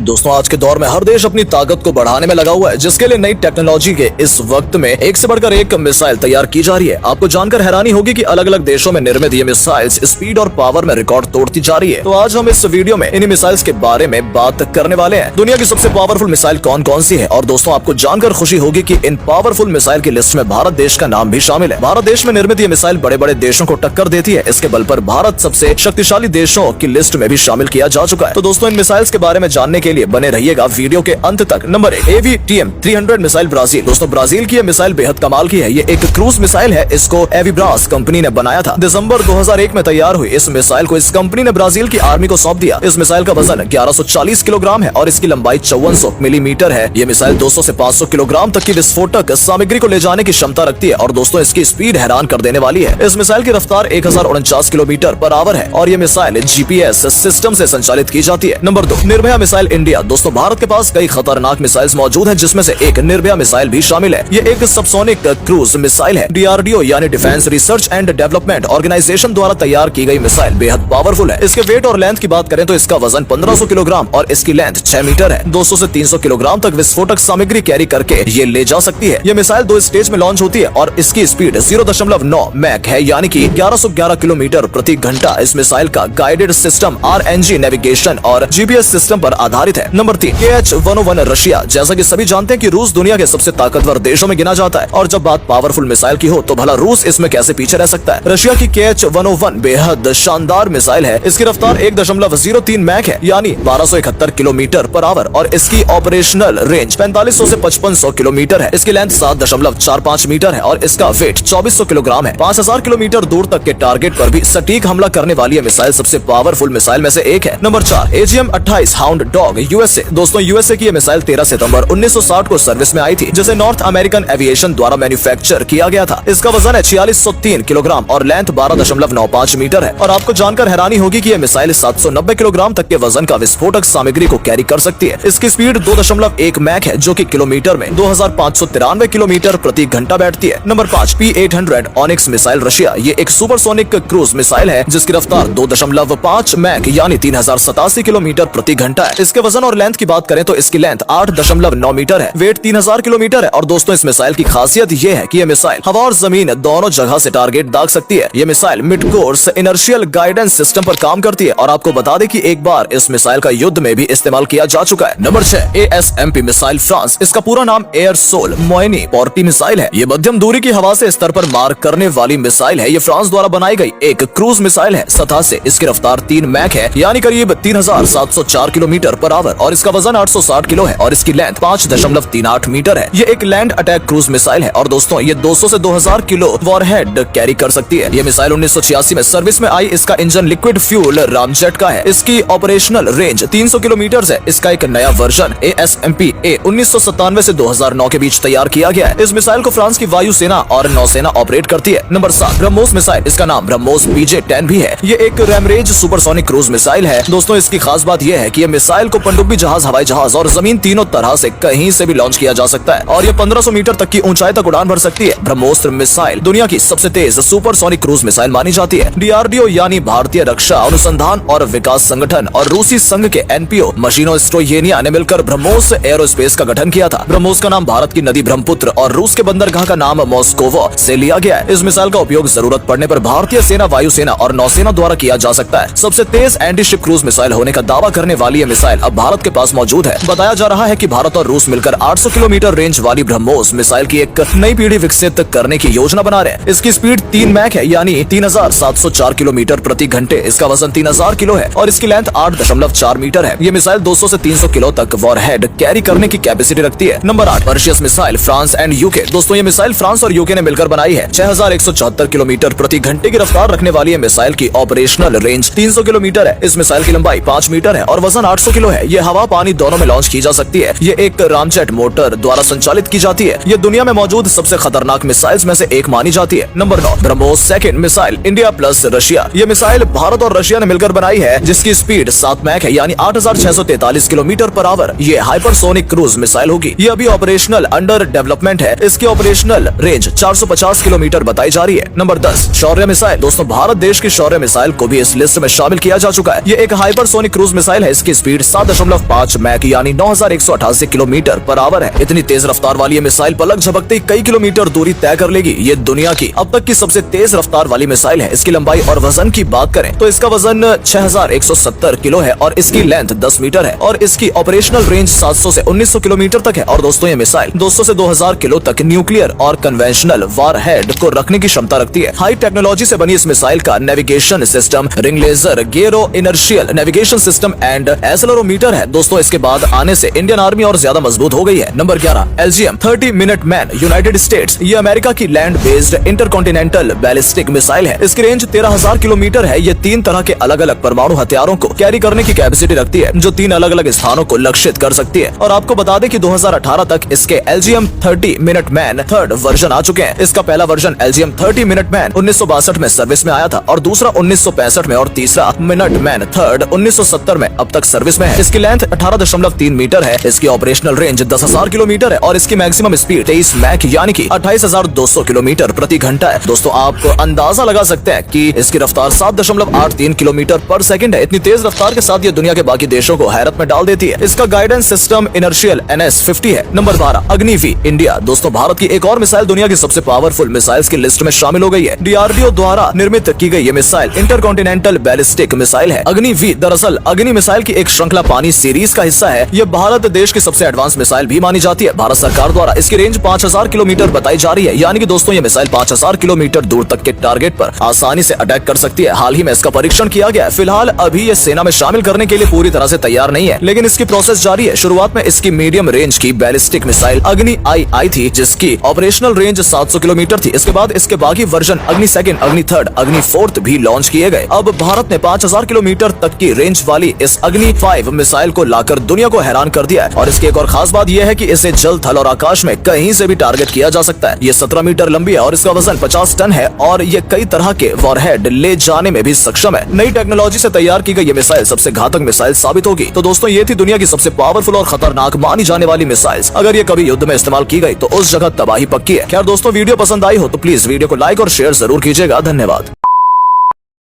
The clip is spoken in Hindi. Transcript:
दोस्तों आज के दौर में हर देश अपनी ताकत को बढ़ाने में लगा हुआ है, जिसके लिए नई टेक्नोलॉजी के इस वक्त में एक से बढ़कर एक मिसाइल तैयार की जा रही है। आपको जानकर हैरानी होगी कि अलग अलग देशों में निर्मित ये मिसाइल्स स्पीड और पावर में रिकॉर्ड तोड़ती जा रही है। तो आज हम इस वीडियो में इन्हीं मिसाइल्स के बारे में बात करने वाले हैं। दुनिया की सबसे पावरफुल मिसाइल कौन कौन सी है, और दोस्तों आपको जानकर खुशी होगी कि इन पावरफुल मिसाइल की लिस्ट में भारत देश का नाम भी शामिल है। भारत देश में निर्मित ये मिसाइल बड़े बड़े देशों को टक्कर देती है। इसके बल पर भारत सबसे शक्तिशाली देशों की लिस्ट में भी शामिल किया जा चुका है। तो दोस्तों इन मिसाइल्स के बारे में जानने के लिए बने रहिएगा वीडियो के अंत तक। Number 1, AVTM-300 missile Brazil. दोस्तों ब्राजील की यह मिसाइल बेहद कमाल की है। ये एक क्रूज मिसाइल है। इसको एविब्रास कंपनी ने बनाया था। दिसंबर 2001 में तैयार हुई इस मिसाइल को इस कंपनी ने ब्राजील की आर्मी को सौंप दिया। इस मिसाइल का वजन 1140 किलोग्राम है और इसकी लंबाई 5400 मिलीमीटर है। ये मिसाइल 200 से 500 किलोग्राम तक की विस्फोटक सामग्री को ले जाने की क्षमता रखती है और दोस्तों इसकी स्पीड हैरान कर देने वाली है। इस मिसाइल की रफ्तार 1049 किलोमीटर पर आवर है और ये मिसाइल GPS सिस्टम से संचालित की जाती है। Number 2, Nirbhaya missile India. दोस्तों भारत के पास कई खतरनाक मिसाइल्स मौजूद हैं, जिसमें से एक निर्भया मिसाइल भी शामिल है। ये एक सबसोनिक क्रूज मिसाइल है। DRDO यानी defence research and development organisation द्वारा तैयार की गई मिसाइल बेहद पावरफुल है। इसके वेट और लेंथ की बात करें तो इसका वजन 1500 किलोग्राम और इसकी लेंथ 6 मीटर है। 200 से 300 किलोग्राम तक विस्फोटक सामग्री कैरी करके ये ले जा सकती है। ये मिसाइल 2 स्टेज में लॉन्च होती है और इसकी स्पीड 0.9 मैक है, यानी कि 1111 किलोमीटर प्रति घंटा। इस मिसाइल का गाइडेड सिस्टम RNG नेविगेशन और GPS सिस्टम पर आधारित है। Number 3, KH-101 Russia. जैसा कि सभी जानते हैं कि रूस दुनिया के सबसे ताकतवर देशों में गिना जाता है और जब बात पावरफुल मिसाइल की हो तो भला रूस इसमें कैसे पीछे रह सकता है। रशिया की KH-101 बेहद शानदार मिसाइल है। इसकी रफ्तार 1.03 मैक है, यानी 1271 किलोमीटर पर आवर और इसकी ऑपरेशनल रेंज 4500 से 5500 किलोमीटर है। इसकी लेंथ 7.45 मीटर है और इसका वेट 2400 किलोग्राम है। 5000 किलोमीटर दूर तक के टारगेट पर भी सटीक हमला करने वाली ये मिसाइल सबसे पावरफुल मिसाइल में से एक है। Number 4, AGM-28 hound dog USA। दोस्तों USA की ये मिसाइल 13 सितंबर 1960 को सर्विस में आई थी, जिसे नॉर्थ अमेरिकन एविएशन द्वारा मैन्युफैक्चर किया गया था। इसका वजन है 4603 किलोग्राम और लेंथ 12.95 मीटर है। और आपको जानकर हैरानी होगी कि यह मिसाइल 790 किलोग्राम तक के वजन का विस्फोटक सामग्री को कैरी कर सकती है। इसकी स्पीड 2.1 मैक है, जो कि किलोमीटर में 2593 किलोमीटर प्रति घंटा बैठती है। Number 5, P-800 onyx missile Russia. ये एक सुपरसोनिक क्रूज मिसाइल है जिसकी रफ्तार 2.5 मैक यानी 3087 किलोमीटर प्रति घंटा है। इसके वजन और लेंथ की बात करें तो इसकी लेंथ 8.9 मीटर है, वेट 3000 किलोमीटर है। और दोस्तों इस मिसाइल की खासियत ये है कि यह मिसाइल हवा और जमीन दोनों जगह से टारगेट दाग सकती है। यह missile mid course inertial guidance system पर काम करती है और आपको बता दें कि एक बार इस मिसाइल का युद्ध में भी इस्तेमाल किया जा चुका है। Number 6, ASMP missile France. इसका पूरा नाम एयर सोल मोइनी पोर्टी मिसाइल है। ये मध्यम दूरी की हवा से स्तर पर मार करने वाली मिसाइल है। ये फ्रांस द्वारा बनाई गई एक क्रूज मिसाइल है। सतह से इसकी रफ्तार 3 मैक है, यानी करीब 3704 किलोमीटर पर आवर और इसका वजन 860 किलो है और इसकी लेंथ 5.38 मीटर है। ये एक लैंड अटैक क्रूज मिसाइल है और दोस्तों ये 200 से 2000 किलो वॉरहेड कैरी कर सकती है। ये मिसाइल 1986 में सर्विस में आई। इसका इंजन लिक्विड फ्यूल रामजेट का है। इसकी ऑपरेशनल रेंज 300 किलोमीटर है। इसका एक नया वर्जन ASMP-A 1997 से 2009 के बीच तैयार किया गया है। इस मिसाइल को फ्रांस की वायुसेना और नौसेना ऑपरेट करती है। Number 7, BrahMos missile. इसका नाम ब्रह्मोस BJ-10 भी है। ये एक रैमरेज सुपरसोनिक क्रूज मिसाइल है। दोस्तों इसकी खास बात यह है कि यह मिसाइल को पनडुब्बी जहाज, हवाई जहाज और जमीन तीनों तरह से कहीं से भी लॉन्च किया जा सकता है और ये 1500 मीटर तक की ऊंचाई तक उड़ान भर सकती है। ब्रह्मोस मिसाइल दुनिया की सबसे तेज सुपरसोनिक क्रूज मिसाइल मानी जाती है। DRDO यानी भारतीय रक्षा अनुसंधान और विकास संगठन और रूसी संघ के NPO मशीनो स्ट्रोयेनिया ने मिलकर ब्रह्मोस एरोस्पेस का गठन किया था। ब्रह्मोस का नाम भारत की नदी ब्रह्मपुत्र और रूस के बंदरगाह का नाम मॉस्कोवो से लिया गया है। इस मिसाइल का उपयोग जरूरत पड़ने पर भारतीय सेना, वायुसेना और नौसेना द्वारा किया जा सकता है। सबसे तेज एंटी शिप क्रूज मिसाइल होने का दावा करने वाली यह मिसाइल अब भारत के पास मौजूद है। बताया जा रहा है कि भारत और रूस मिलकर 800 किलोमीटर रेंज वाली ब्रह्मोस मिसाइल की एक नई पीढ़ी विकसित करने की योजना बना रहे हैं। इसकी स्पीड 3 मैक है, यानी 3704 किलोमीटर प्रति घंटे। इसका वजन 3000 किलो है और इसकी लेंथ 8.4 मीटर है। ये मिसाइल 200 से 300 किलो तक वॉरहेड कैरी करने की कैपेसिटी रखती है। Number 8, Perseus missile France and UK. दोस्तों ये मिसाइल फ्रांस और यूके ने मिलकर बनाई है। 6174 किलोमीटर प्रति घंटे की रफ्तार रखने वाली ये मिसाइल की ऑपरेशनल रेंज 300 किलोमीटर है। इस मिसाइल की लंबाई 5 मीटर है और वजन 800 किलो है। ये हवा पानी दोनों में लॉन्च की जा सकती है। ये एक रामजेट मोटर द्वारा संचालित की जाती है। ये दुनिया में मौजूद सबसे खतरनाक मिसाइल्स में से एक मानी जाती है। Number 9, BrahMos second missile India plus Russia. ये मिसाइल भारत और रशिया ने मिलकर बनाई है, जिसकी स्पीड 7 मैक है, यानी 8643 किलोमीटर पर आवर। ये हाइपरसोनिक क्रूज मिसाइल होगी। ये अभी ऑपरेशनल अंडर डेवलपमेंट है। इसकी ऑपरेशनल रेंज 450 किलोमीटर बताई जा रही है। नंबर 10, शौर्य मिसाइल। दोस्तों भारत देश की शौर्य मिसाइल को भी इस लिस्ट में शामिल किया जा चुका है। ये एक हाइपरसोनिक क्रूज मिसाइल है। इसकी स्पीड 17.5 मैक यानी 9188 किलोमीटर पर आवर है। इतनी तेज रफ्तार वाली ये मिसाइल पलक झपकते ही कई किलोमीटर दूरी तय कर लेगी। ये दुनिया की अब तक की सबसे तेज रफ्तार वाली मिसाइल है। इसकी लंबाई और वजन की बात करें तो इसका वजन 6170 किलो है और इसकी लेंथ 10 मीटर है और इसकी ऑपरेशनल रेंज 700 से 1900 किलोमीटर तक है। और दोस्तों ये मिसाइल 200 से 2000 किलो तक न्यूक्लियर और कन्वेंशनल वारहेड को रखने की क्षमता रखती है। हाई टेक्नोलॉजी से बनी इस मिसाइल का navigation system ring laser, gyro inertial navigation system and accelerometer है। दोस्तों इसके बाद आने से इंडियन आर्मी और ज्यादा मजबूत हो गई है। Number 11, LGM 30 Minuteman United states. ये अमेरिका की land based intercontinental ballistic missile है। इसकी रेंज 13000 किलोमीटर है। ये 3 तरह के अलग अलग परमाणु हथियारों को कैरी करने की कैपेसिटी रखती है, जो 3 अलग अलग स्थानों को लक्षित कर सकती है। और आपको बता दें कि 2018 तक इसके LGM 30 मिनटमैन थर्ड वर्जन आ चुके हैं। इसका पहला वर्जन LGM 30 मिनटमैन 1962 में सर्विस में आया था और दूसरा 1965 में और तीसरा मिनटमैन थर्ड 1970 में अब तक सर्विस में है। इसकी लेंथ 18.3 मीटर है। इसकी ऑपरेशनल रेंज 10,000 किलोमीटर है और इसकी मैक्सिमम स्पीड 23 मैक यानी कि 28,200 किलोमीटर प्रति घंटा है। दोस्तों आप अंदाजा लगा सकते हैं कि इसकी रफ्तार 7.83 किलोमीटर पर सेकंड है। इतनी तेज रफ्तार के साथ ये दुनिया के बाकी देशों को हैरत में डाल देती है। इसका गाइडेंस सिस्टम इनर्शियल NS50 है। Number 12, Agni V India. दोस्तों भारत की एक और मिसाइल दुनिया की सबसे पावरफुल मिसाइल्स की लिस्ट में शामिल हो गई है। DRDO द्वारा निर्मित की गई ये मिसाइल इंटरकॉन्टिनेंटल बैलिस्टिक मिसाइल है। अग्निवी दरअसल अग्नि मिसाइल की एक श्रृंखला पानी सीरीज का हिस्सा है। ये भारत देश की सबसे एडवांस मिसाइल भी मानी जाती है। भारत सरकार द्वारा इसकी रेंज 5000 किलोमीटर बताई जा रही है, यानी कि दोस्तों ये मिसाइल 5000 किलोमीटर दूर तक के टारगेट पर आसानी से अटैक कर सकती है। हाल ही में इसका परीक्षण किया गया है। फिलहाल अभी ये सेना में शामिल करने के लिए पूरी तरह से तैयार नहीं है, लेकिन इसकी प्रोसेस जारी है। शुरुआत में इसकी मीडियम रेंज की बैलिस्टिक मिसाइल अग्नि आई थी, जिसकी ऑपरेशनल रेंज 700 किलोमीटर थी। इसके बाद इसके बाकी वर्जन अग्नि सेकंड, अग्नि थर्ड, अग्नि फोर्थ भी लॉन्च किए गए। अब भारत ने 5000 किलोमीटर तक की रेंज वाली इस अग्नि 5 मिसाइल को लाकर दुनिया को हैरान कर दिया है। और इसकी एक और खास बात यह है कि इसे जल, थल और आकाश में कहीं से भी टारगेट किया जा सकता है। ये 17 मीटर लंबी है और इसका वजन 50 टन है और ये कई तरह के वॉरहेड ले जाने में भी सक्षम है। नई टेक्नोलॉजी से तैयार की गई ये मिसाइल सबसे घातक मिसाइल साबित होगी। तो दोस्तों ये थी दुनिया की सबसे पावरफुल और खतरनाक मानी जाने वाली मिसाइल्स। अगर ये कभी युद्ध में इस्तेमाल की गई तो उस जगह तबाही पक्की है। खैर दोस्तों वीडियो पसंद आई हो तो प्लीज वीडियो को लाइक और शेयर जरूर कीजिएगा। धन्यवाद।